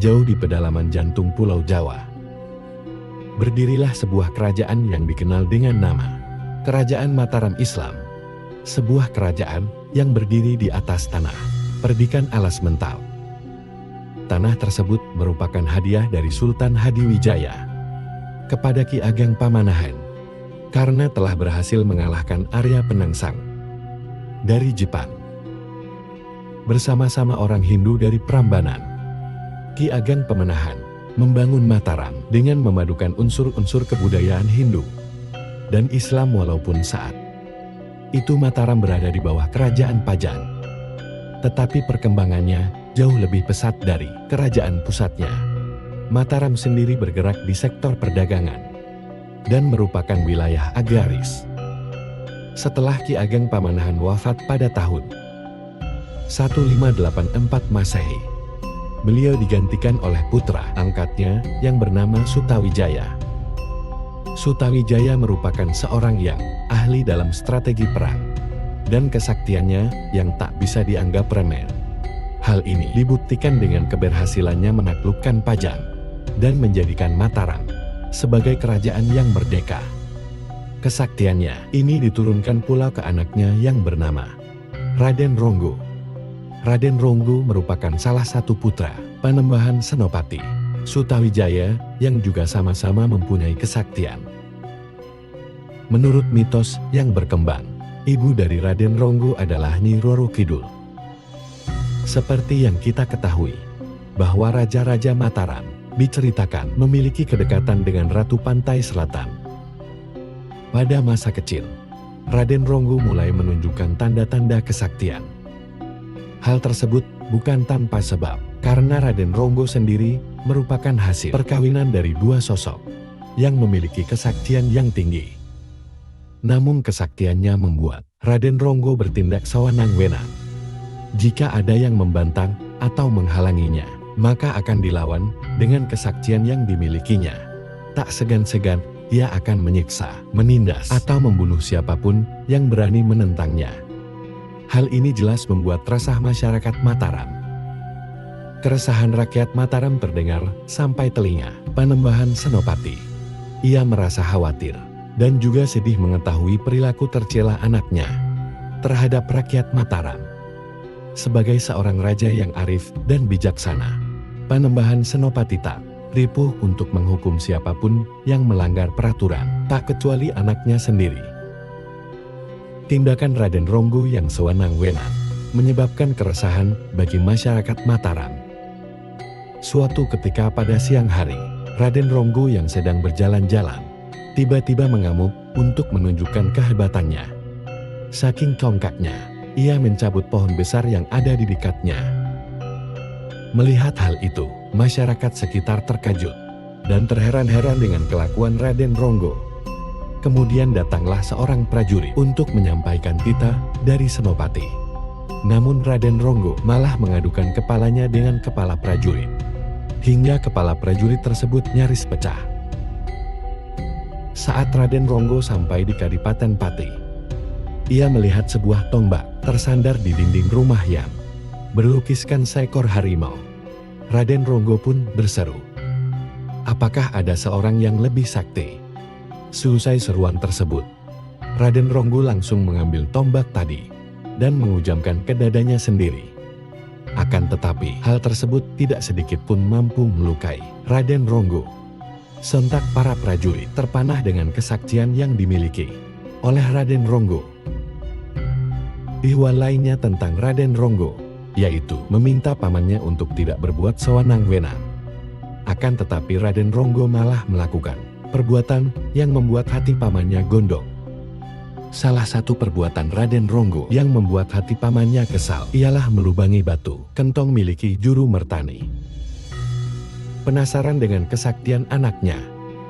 jauh di pedalaman jantung Pulau Jawa, berdirilah sebuah kerajaan yang dikenal dengan nama Kerajaan Mataram Islam. Sebuah kerajaan yang berdiri di atas tanah perdikan alas mental. Tanah tersebut merupakan hadiah dari Sultan Hadiwijaya kepada Ki Ageng Pamanahan karena telah berhasil mengalahkan Arya Penangsang dari Jepang. Bersama-sama orang Hindu dari Prambanan, Ki Ageng Pamanahan membangun Mataram dengan memadukan unsur-unsur kebudayaan Hindu dan Islam, walaupun saat itu Mataram berada di bawah Kerajaan Pajang, tetapi perkembangannya jauh lebih pesat dari kerajaan pusatnya. Mataram sendiri bergerak di sektor perdagangan dan merupakan wilayah agraris. Setelah Ki Ageng Pamanahan wafat pada tahun 1584 Masehi, beliau digantikan oleh putra angkatnya yang bernama Sutawijaya. Sutawijaya merupakan seorang yang ahli dalam strategi perang dan kesaktiannya yang tak bisa dianggap remeh. Hal ini dibuktikan dengan keberhasilannya menaklukkan Pajang dan menjadikan Mataram sebagai kerajaan yang merdeka. Kesaktiannya ini diturunkan pula ke anaknya yang bernama Raden Ronggo. Raden Ronggo merupakan salah satu putra Panembahan Senopati Sutawijaya yang juga sama-sama mempunyai kesaktian. Menurut mitos yang berkembang, ibu dari Raden Ronggo adalah Nyi Roro Kidul. Seperti yang kita ketahui, bahwa Raja-Raja Mataram diceritakan memiliki kedekatan dengan Ratu Pantai Selatan. Pada masa kecil, Raden Ronggo mulai menunjukkan tanda-tanda kesaktian. Hal tersebut bukan tanpa sebab, karena Raden Ronggo sendiri merupakan hasil perkawinan dari dua sosok yang memiliki kesaktian yang tinggi. Namun kesaktiannya membuat Raden Ronggo bertindak sewenang-wenang. Jika ada yang membantang atau menghalanginya, maka akan dilawan dengan kesaktian yang dimilikinya. Tak segan-segan, ia akan menyiksa, menindas, atau membunuh siapapun yang berani menentangnya. Hal ini jelas membuat resah masyarakat Mataram. Keresahan rakyat Mataram terdengar sampai telinga Panembahan Senopati. Ia merasa khawatir dan juga sedih mengetahui perilaku tercela anaknya terhadap rakyat Mataram. Sebagai seorang raja yang arif dan bijaksana, Panembahan Senopati tak ripuh untuk menghukum siapapun yang melanggar peraturan, tak kecuali anaknya sendiri. Tindakan Raden Ronggo yang sewenang-wenang menyebabkan keresahan bagi masyarakat Mataram. Suatu ketika pada siang hari, Raden Ronggo yang sedang berjalan-jalan tiba-tiba mengamuk untuk menunjukkan kehebatannya. Saking congkaknya, ia mencabut pohon besar yang ada di dekatnya. Melihat hal itu, masyarakat sekitar terkejut dan terheran-heran dengan kelakuan Raden Ronggo. Kemudian datanglah seorang prajurit untuk menyampaikan titah dari Senopati. Namun Raden Ronggo malah mengadukan kepalanya dengan kepala prajurit, hingga kepala prajurit tersebut nyaris pecah. Saat Raden Ronggo sampai di Kadipaten Pati, ia melihat sebuah tombak tersandar di dinding rumah yang berlukiskan seekor harimau. Raden Ronggo pun berseru, "Apakah ada seorang yang lebih sakti?" Seusai seruan tersebut, Raden Ronggo langsung mengambil tombak tadi dan mengujamkan ke dadanya sendiri. Akan tetapi, hal tersebut tidak sedikit pun mampu melukai Raden Ronggo. Sontak para prajurit terpanah dengan kesaktian yang dimiliki oleh Raden Ronggo. Ihwal lainnya tentang Raden Ronggo, yaitu meminta pamannya untuk tidak berbuat sewenang-wenang. Akan tetapi Raden Ronggo malah melakukan perbuatan yang membuat hati pamannya gondok. Salah satu perbuatan Raden Ronggo yang membuat hati pamannya kesal ialah melubangi batu kentong miliki Juru Mertani. Penasaran dengan kesaktian anaknya,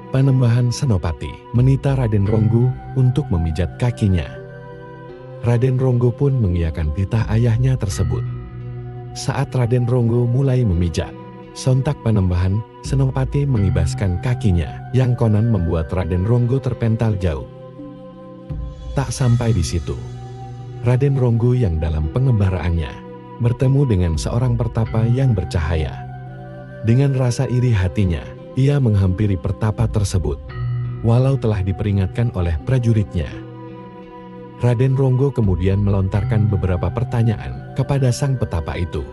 Panembahan Senopati menita Raden Ronggo untuk memijat kakinya. Raden Ronggo pun mengiyakan titah ayahnya tersebut. Saat Raden Ronggo mulai memijat, sontak Panembahan Senopati mengibaskan kakinya, yang konon membuat Raden Ronggo terpental jauh. Tak sampai di situ, Raden Ronggo yang dalam pengembaraannya bertemu dengan seorang pertapa yang bercahaya. Dengan rasa iri hatinya, ia menghampiri pertapa tersebut. Walau telah diperingatkan oleh prajuritnya. Raden Ronggo kemudian melontarkan beberapa pertanyaan kepada sang petapa itu.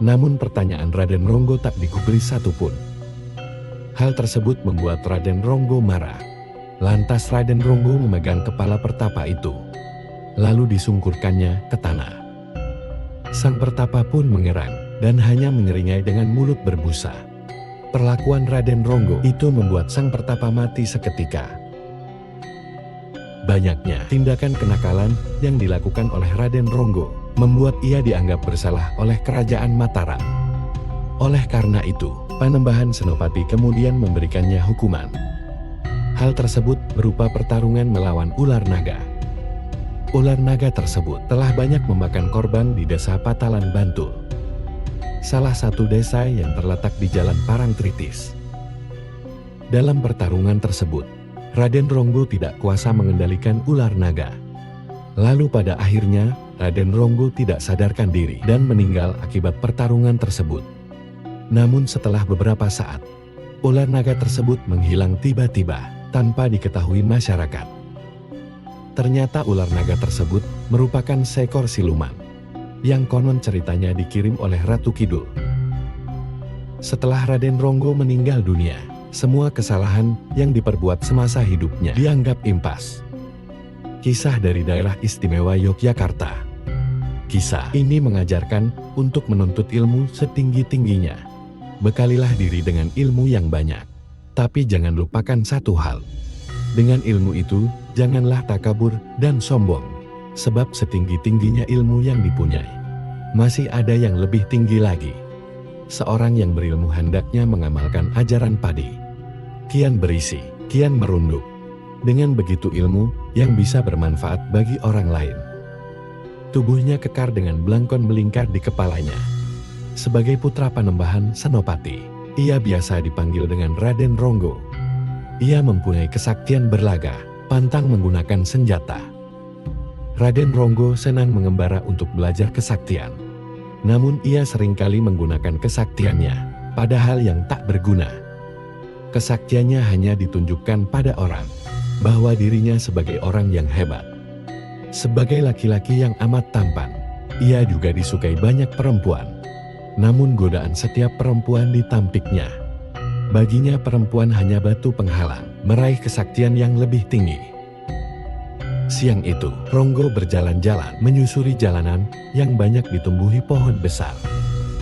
Namun pertanyaan Raden Ronggo tak digubris satupun. Hal tersebut membuat Raden Ronggo marah. Lantas Raden Ronggo memegang kepala pertapa itu, lalu disungkurkannya ke tanah. Sang pertapa pun mengerang dan hanya menyeringai dengan mulut berbusa. Perlakuan Raden Ronggo itu membuat sang pertapa mati seketika. Banyaknya tindakan kenakalan yang dilakukan oleh Raden Ronggo membuat ia dianggap bersalah oleh kerajaan Mataram. Oleh karena itu, Panembahan Senopati kemudian memberikannya hukuman. Hal tersebut berupa pertarungan melawan ular naga. Ular naga tersebut telah banyak memakan korban di desa Patalan Bantul, salah satu desa yang terletak di Jalan Parangtritis. Dalam pertarungan tersebut, Raden Ronggo tidak kuasa mengendalikan ular naga. Lalu pada akhirnya, Raden Ronggo tidak sadarkan diri dan meninggal akibat pertarungan tersebut. Namun setelah beberapa saat, ular naga tersebut menghilang tiba-tiba tanpa diketahui masyarakat. Ternyata ular naga tersebut merupakan seekor siluman yang konon ceritanya dikirim oleh Ratu Kidul. Setelah Raden Ronggo meninggal dunia, semua kesalahan yang diperbuat semasa hidupnya dianggap impas. Kisah dari daerah istimewa Yogyakarta. Kisah ini mengajarkan untuk menuntut ilmu setinggi-tingginya. Bekalilah diri dengan ilmu yang banyak. Tapi jangan lupakan satu hal. Dengan ilmu itu, janganlah takabur dan sombong. Sebab setinggi-tingginya ilmu yang dipunyai, masih ada yang lebih tinggi lagi. Seorang yang berilmu hendaknya mengamalkan ajaran padi. Kian berisi, kian merunduk. Dengan begitu ilmu yang bisa bermanfaat bagi orang lain. Tubuhnya kekar dengan belangkon melingkar di kepalanya. Sebagai putra Panembahan Senopati, ia biasa dipanggil dengan Raden Ronggo. Ia mempunyai kesaktian berlaga, pantang menggunakan senjata. Raden Ronggo senang mengembara untuk belajar kesaktian. Namun ia seringkali menggunakan kesaktiannya pada hal yang tak berguna. Kesaktiannya hanya ditunjukkan pada orang, bahwa dirinya sebagai orang yang hebat. Sebagai laki-laki yang amat tampan, ia juga disukai banyak perempuan. Namun godaan setiap perempuan ditampiknya. Baginya perempuan hanya batu penghalang meraih kesaktian yang lebih tinggi. Siang itu, Ronggo berjalan-jalan menyusuri jalanan yang banyak ditumbuhi pohon besar.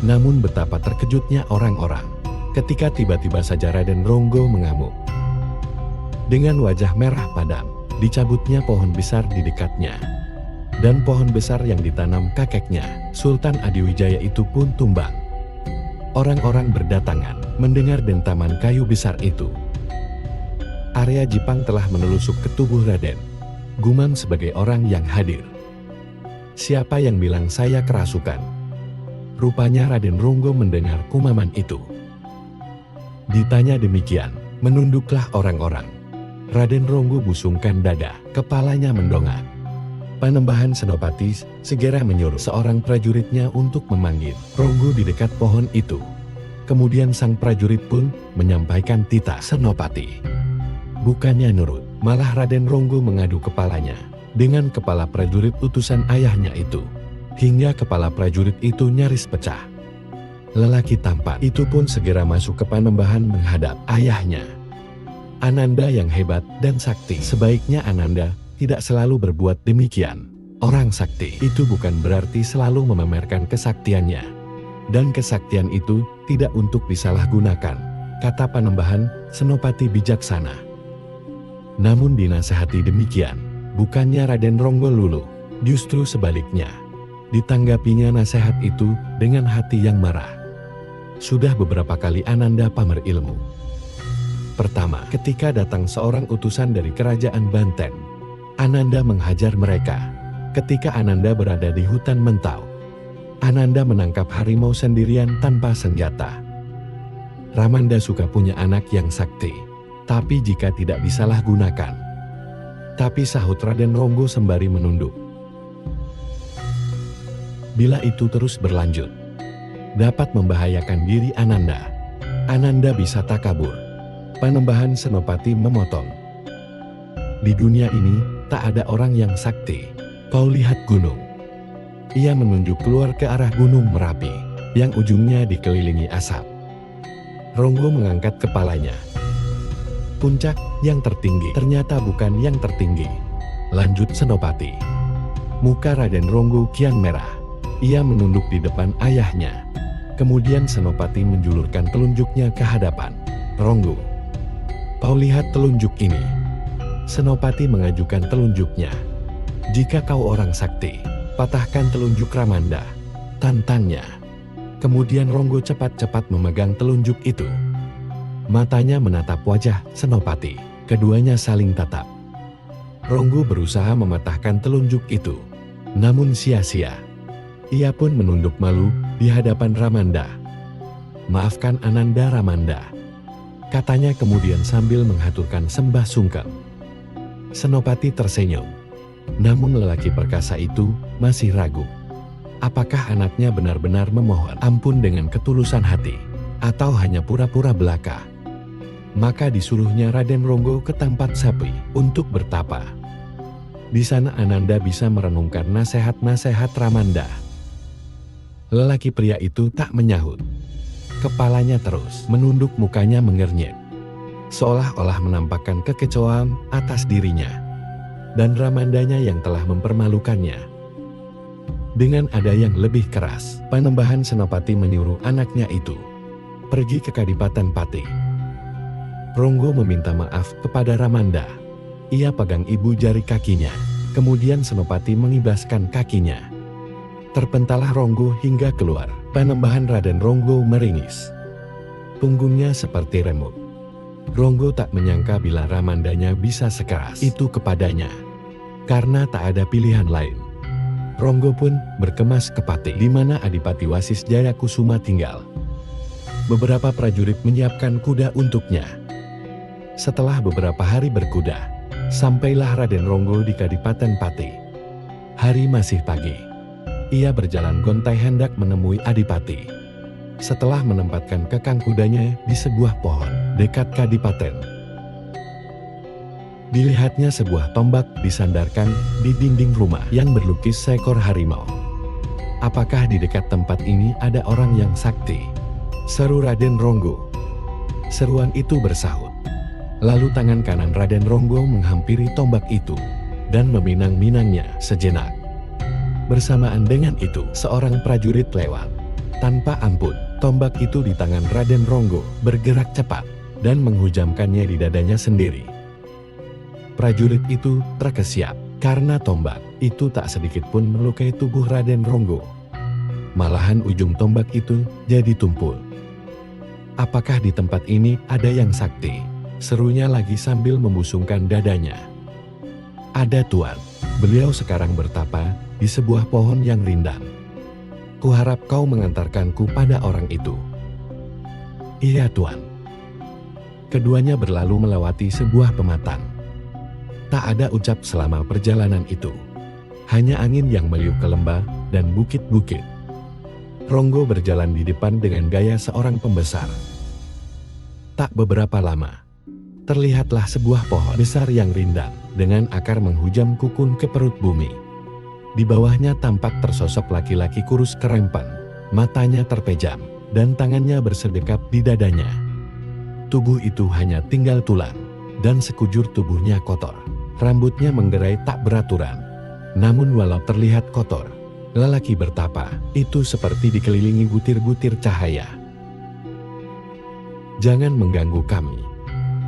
Namun betapa terkejutnya orang-orang ketika tiba-tiba saja Raden Ronggo mengamuk. Dengan wajah merah padam, dicabutnya pohon besar di dekatnya. Dan pohon besar yang ditanam kakeknya, Sultan Adiwijaya itu pun tumbang. Orang-orang berdatangan mendengar dentaman kayu besar itu. Arya Jipang telah menelusuk ke tubuh Raden. Gumam sebagai orang yang hadir. Siapa yang bilang saya kerasukan? Rupanya Raden Ronggo mendengar kumaman itu. Ditanya demikian, menunduklah orang-orang. Raden Ronggo busungkan dada, kepalanya mendongak. Panembahan Senopati segera menyuruh seorang prajuritnya untuk memanggil Ronggo di dekat pohon itu. Kemudian sang prajurit pun menyampaikan titah Senopati. Bukannya nurut, malah Raden Ronggo mengadu kepalanya dengan kepala prajurit utusan ayahnya itu, hingga kepala prajurit itu nyaris pecah. Lelaki tampan itu pun segera masuk ke Panembahan menghadap ayahnya. Ananda yang hebat dan sakti, sebaiknya Ananda tidak selalu berbuat demikian. Orang sakti itu bukan berarti selalu memamerkan kesaktiannya. Dan kesaktian itu tidak untuk disalahgunakan, kata Panembahan Senopati bijaksana. Namun dinasehati demikian, bukannya Raden Ronggo luluh, justru sebaliknya. Ditanggapinya nasihat itu dengan hati yang marah. Sudah beberapa kali Ananda pamer ilmu. Pertama, ketika datang seorang utusan dari kerajaan Banten, Ananda menghajar mereka. Ketika Ananda berada di hutan Mentau, Ananda menangkap harimau sendirian tanpa senjata. Ramanda suka punya anak yang sakti, tapi jika tidak disalahgunakan. Tapi sahut Raden Ronggo sembari menunduk. Bila itu terus berlanjut, dapat membahayakan diri Ananda. Ananda bisa takabur. Panembahan Senopati memotong. Di dunia ini, tak ada orang yang sakti. Kau lihat gunung. Ia menunjuk keluar ke arah gunung Merapi, yang ujungnya dikelilingi asap. Ronggo mengangkat kepalanya. Puncak yang tertinggi ternyata bukan yang tertinggi. Lanjut Senopati. Muka Raden Ronggo kian merah. Ia menunduk di depan ayahnya. Kemudian Senopati menjulurkan telunjuknya ke hadapan Ronggo. Kau lihat telunjuk ini. Senopati mengajukan telunjuknya. Jika kau orang sakti, patahkan telunjuk Ramanda. Tantangnya. Kemudian Ronggo cepat-cepat memegang telunjuk itu. Matanya menatap wajah Senopati. Keduanya saling tatap. Ronggo berusaha mematahkan telunjuk itu. Namun sia-sia. Ia pun menunduk malu di hadapan Ramanda. Maafkan Ananda Ramanda, katanya kemudian sambil menghaturkan sembah sungkem. Senopati tersenyum. Namun lelaki perkasa itu masih ragu. Apakah anaknya benar-benar memohon ampun dengan ketulusan hati, atau hanya pura-pura belaka? Maka disuruhnya Raden Ronggo ke tempat sapi untuk bertapa. Di sana Ananda bisa merenungkan nasihat-nasihat Ramanda. Lelaki pria itu tak menyahut. Kepalanya terus menunduk, mukanya mengernyit. Seolah-olah menampakkan kekecewaan atas dirinya. Dan Ramandanya yang telah mempermalukannya. Dengan ada yang lebih keras, Panembahan Senopati menyuruh anaknya itu pergi ke Kadipaten Pati. Ronggo meminta maaf kepada Ramanda. Ia pegang ibu jari kakinya. Kemudian Senopati mengibaskan kakinya. Terpentalah Ronggo hingga keluar. Panembahan Raden Ronggo meringis. Punggungnya seperti remuk. Ronggo tak menyangka bila Ramandanya bisa sekeras itu kepadanya. Karena tak ada pilihan lain. Ronggo pun berkemas ke Pati, di mana Adipati Wasis Jayakusuma tinggal. Beberapa prajurit menyiapkan kuda untuknya. Setelah beberapa hari berkuda, sampailah Raden Ronggo di Kadipaten Pati. Hari masih pagi. Ia berjalan gontai hendak menemui Adipati. Setelah menempatkan kekang kudanya di sebuah pohon dekat Kadipaten, dilihatnya sebuah tombak disandarkan di dinding rumah yang berlukis seekor harimau. Apakah di dekat tempat ini ada orang yang sakti? Seru Raden Ronggo. Seruan itu bersahut. Lalu tangan kanan Raden Ronggo menghampiri tombak itu dan meminang-minangnya sejenak. Bersamaan dengan itu, seorang prajurit lewat. Tanpa ampun, tombak itu di tangan Raden Ronggo bergerak cepat dan menghujamkannya di dadanya sendiri. Prajurit itu terkesiap karena tombak itu tak sedikit pun melukai tubuh Raden Ronggo. Malahan ujung tombak itu jadi tumpul. Apakah di tempat ini ada yang sakti? Serunya lagi sambil membusungkan dadanya. Ada Tuan. Beliau sekarang bertapa di sebuah pohon yang rindang. Kuharap kau mengantarkanku pada orang itu. Iya Tuan. Keduanya berlalu melewati sebuah pematang. Tak ada ucap selama perjalanan itu. Hanya angin yang meliuk ke lembah dan bukit-bukit. Ronggo berjalan di depan dengan gaya seorang pembesar. Tak beberapa lama, terlihatlah sebuah pohon besar yang rindang dengan akar menghujam kukun ke perut bumi. Di bawahnya tampak tersosok laki-laki kurus kerempan, matanya terpejam, dan tangannya bersedekap di dadanya. Tubuh itu hanya tinggal tulang, dan sekujur tubuhnya kotor. Rambutnya menggerai tak beraturan. Namun walau terlihat kotor, lelaki bertapa itu seperti dikelilingi butir-butir cahaya. Jangan mengganggu kami.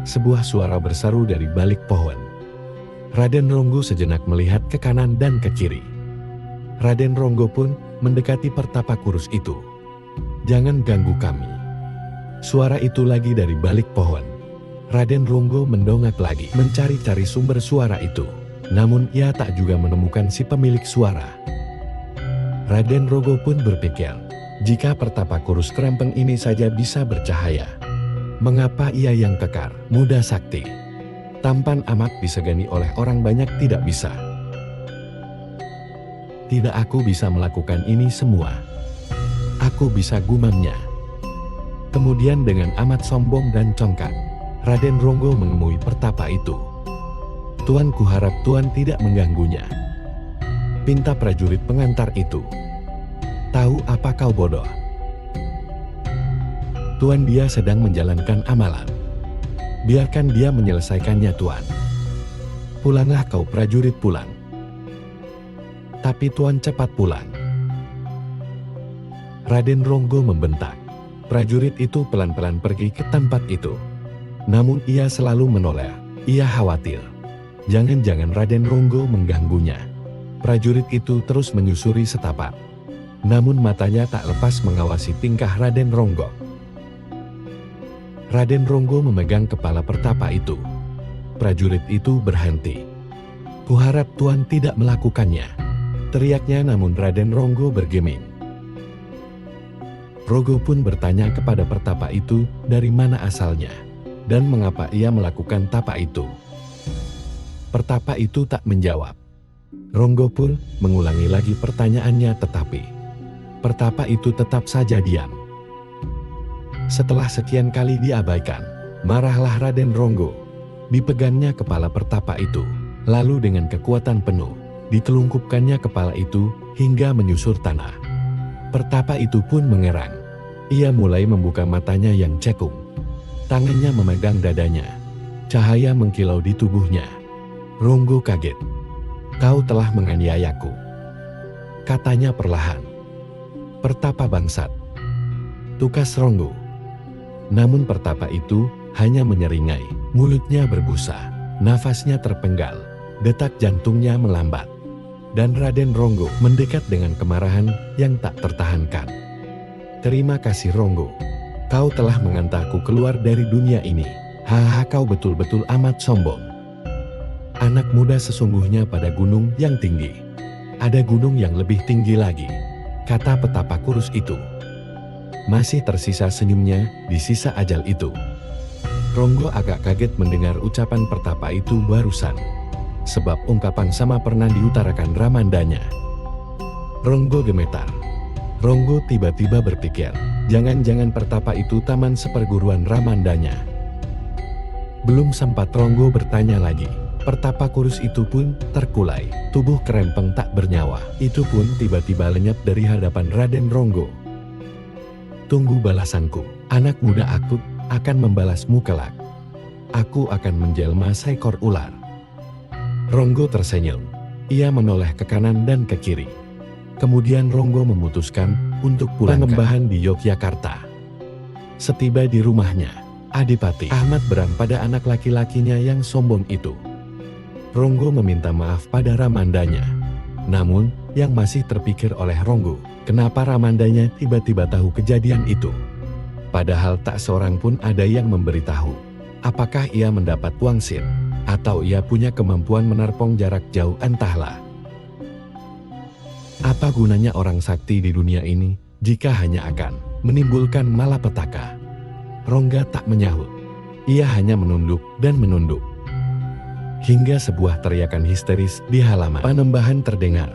Sebuah suara berseru dari balik pohon. Raden Ronggo sejenak melihat ke kanan dan ke kiri. Raden Ronggo pun mendekati pertapa kurus itu. Jangan ganggu kami. Suara itu lagi dari balik pohon. Raden Ronggo mendongak lagi mencari-cari sumber suara itu. Namun ia tak juga menemukan si pemilik suara. Raden Ronggo pun berpikir, jika pertapa kurus kerempeng ini saja bisa bercahaya, mengapa ia yang kekar, muda sakti, tampan amat disegani oleh orang banyak tidak bisa? Tidak, aku bisa melakukan ini semua. Aku bisa, gumamnya. Kemudian dengan amat sombong dan congkak, Raden Ronggo menemui pertapa itu. "Tuan, kuharap Tuan tidak mengganggunya," pinta prajurit pengantar itu. "Tahu apa kau bodoh? Tuan, dia sedang menjalankan amalan. Biarkan dia menyelesaikannya, Tuan. Pulanglah kau prajurit, pulang. Tapi Tuan cepat pulang." Raden Ronggo membentak. Prajurit itu pelan-pelan pergi ke tempat itu. Namun ia selalu menoleh. Ia khawatir. Jangan-jangan Raden Ronggo mengganggunya. Prajurit itu terus menyusuri setapak. Namun matanya tak lepas mengawasi tingkah Raden Ronggo. Raden Ronggo memegang kepala pertapa itu. Prajurit itu berhenti. "Kuharap Tuan tidak melakukannya," teriaknya, namun Raden Ronggo bergeming. Ronggo pun bertanya kepada pertapa itu dari mana asalnya, dan mengapa ia melakukan tapa itu. Pertapa itu tak menjawab. Ronggo pun mengulangi lagi pertanyaannya, tetapi pertapa itu tetap saja diam. Setelah sekian kali diabaikan, marahlah Raden Ronggo. Dipegangnya kepala pertapa itu, lalu dengan kekuatan penuh, ditelungkupkannya kepala itu hingga menyusur tanah. Pertapa itu pun mengerang. Ia mulai membuka matanya yang cekung. Tangannya memegang dadanya. Cahaya mengkilau di tubuhnya. Ronggo kaget. "Kau telah menganiayaku," katanya perlahan. "Pertapa bangsat," tukas Ronggo. Namun pertapa itu hanya menyeringai. Mulutnya berbusa, nafasnya terpenggal, detak jantungnya melambat. Dan Raden Ronggo mendekat dengan kemarahan yang tak tertahankan. "Terima kasih Ronggo. Kau telah mengantarku keluar dari dunia ini. Haha, kau betul-betul amat sombong. Anak muda sesungguhnya pada gunung yang tinggi. Ada gunung yang lebih tinggi lagi," kata petapa kurus itu. Masih tersisa senyumnya di sisa ajal itu. Ronggo agak kaget mendengar ucapan pertapa itu barusan. Sebab ungkapan sama pernah diutarakan Ramandanya. Ronggo gemetar. Ronggo tiba-tiba berpikir, jangan-jangan pertapa itu taman seperguruan Ramandanya. Belum sempat Ronggo bertanya lagi, pertapa kurus itu pun terkulai. Tubuh kerempeng tak bernyawa itu pun tiba-tiba lenyap dari hadapan Raden Ronggo. "Tunggu balasanku, anak muda, aku akan membalasmu kelak. Aku akan menjelma seekor ular." Ronggo tersenyum. Ia menoleh ke kanan dan ke kiri. Kemudian Ronggo memutuskan untuk pulang Panembahan di Yogyakarta. Setiba di rumahnya, Adipati Ahmad Bram pada anak laki-lakinya yang sombong itu. Ronggo meminta maaf pada Ramandanya. Namun, yang masih terpikir oleh Ronggo, kenapa Ramandanya tiba-tiba tahu kejadian itu? Padahal tak seorang pun ada yang memberitahu. Apakah ia mendapat wangsit? Atau ia punya kemampuan menerpong jarak jauh, entahlah. Apa gunanya orang sakti di dunia ini jika hanya akan menimbulkan malapetaka? Rongga tak menyahut. Ia hanya menunduk dan menunduk. Hingga sebuah teriakan histeris di halaman Panembahan terdengar.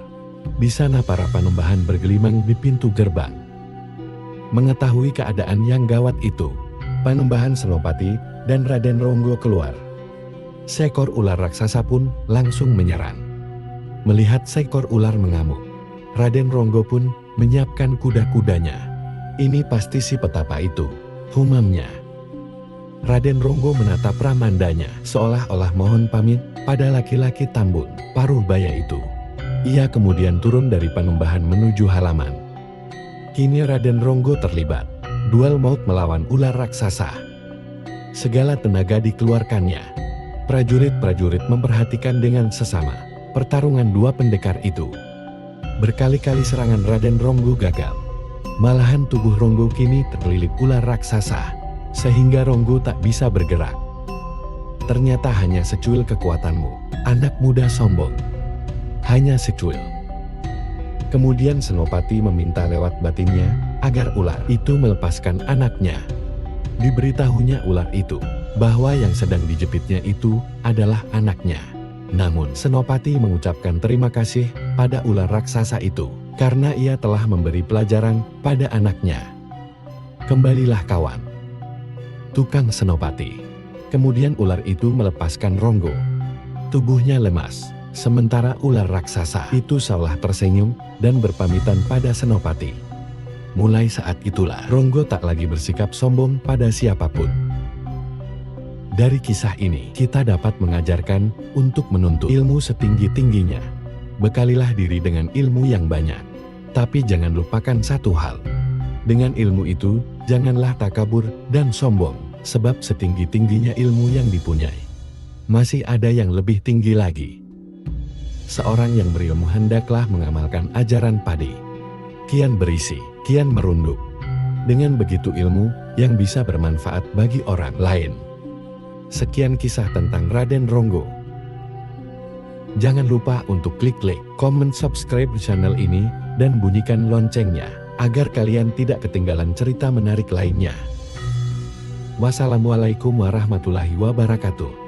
Di sana para Panembahan bergelimang di pintu gerbang. Mengetahui keadaan yang gawat itu, Panembahan Senopati dan Raden Ronggo keluar. Seekor ular raksasa pun langsung menyerang. Melihat seekor ular mengamuk, Raden Ronggo pun menyiapkan kuda-kudanya. "Ini pasti si petapa itu," humamnya. Raden Ronggo menatap Ramandanya seolah-olah mohon pamit pada laki-laki tambun paruh baya itu. Ia kemudian turun dari Panembahan menuju halaman. Kini Raden Ronggo terlibat duel maut melawan ular raksasa. Segala tenaga dikeluarkannya. Prajurit-prajurit memperhatikan dengan sesama pertarungan dua pendekar itu. Berkali-kali serangan Raden Ronggo gagal. Malahan tubuh Ronggo kini terlilit ular raksasa, sehingga Ronggo tak bisa bergerak. "Ternyata hanya secuil kekuatanmu, anak muda sombong. Hanya secuil." Kemudian Senopati meminta lewat batinnya agar ular itu melepaskan anaknya. Diberitahunya ular itu bahwa yang sedang dijepitnya itu adalah anaknya. Namun Senopati mengucapkan terima kasih pada ular raksasa itu karena ia telah memberi pelajaran pada anaknya. Kembalilah kawan. tukang senopati. Kemudian ular itu melepaskan Ronggo. Tubuhnya lemas, sementara ular raksasa itu seolah tersenyum dan berpamitan pada senopati. Mulai saat itulah Ronggo tak lagi bersikap sombong pada siapapun. Dari kisah ini, kita dapat mengajarkan untuk menuntut ilmu setinggi-tingginya. Bekalilah diri dengan ilmu yang banyak. Tapi jangan lupakan satu hal. Dengan ilmu itu, janganlah takabur dan sombong, sebab setinggi-tingginya ilmu yang dipunyai, masih ada yang lebih tinggi lagi. Seorang yang berilmu hendaklah mengamalkan ajaran Padi. Kian berisi, kian merunduk. Dengan begitu ilmu yang bisa bermanfaat bagi orang lain. Sekian kisah tentang Raden Ronggo. Jangan lupa untuk klik like, comment, subscribe channel ini, dan bunyikan loncengnya, agar kalian tidak ketinggalan cerita menarik lainnya. Wassalamualaikum warahmatullahi wabarakatuh.